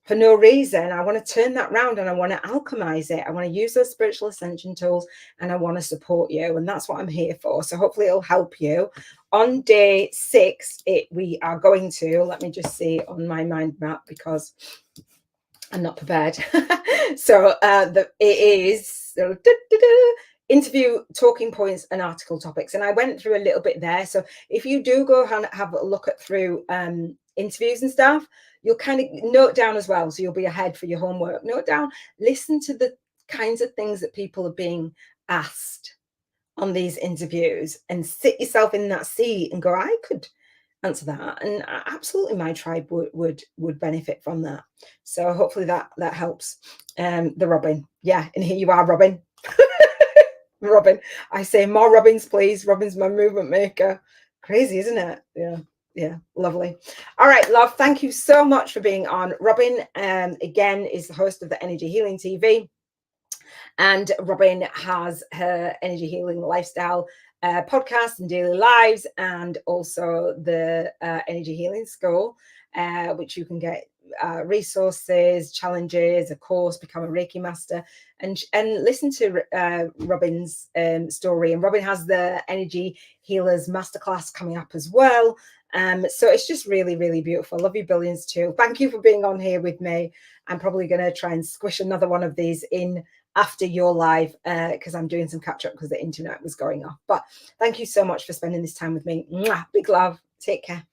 for no reason. I want to turn that round and I want to alchemize it. I want to use those spiritual ascension tools and I want to support you. And that's what I'm here for. So hopefully it'll help you. On day 6, we are going to, let me just see on my mind map because I'm not prepared. So it is interview talking points and article topics. And I went through a little bit there. So if you do go and have a look at through interviews and stuff, you'll kind of note down as well. So you'll be ahead for your homework. Note down, listen to the kinds of things that people are being asked on these interviews and sit yourself in that seat and go, I could answer that, and absolutely my tribe would benefit from that. So hopefully that helps. The Robin, yeah, and here you are, Robin. Robin, I say more Robins, please. Robin's my movement maker. Crazy, isn't it? Yeah, lovely. All right, love, thank you so much for being on. Robin, again, is the host of the Energy Healing TV. And Robin has her Energy Healing Lifestyle podcast and daily lives, and also the Energy Healing School, which you can get resources, challenges, a course, become a Reiki master, and listen to Robin's story. And Robin has the Energy Healers Masterclass coming up as well. So it's just really, really beautiful. Love you billions too. Thank you for being on here with me. I'm probably going to try and squish another one of these in after your live because I'm doing some catch up because the internet was going off. But thank you so much for spending this time with me. Mwah, big love. Take care.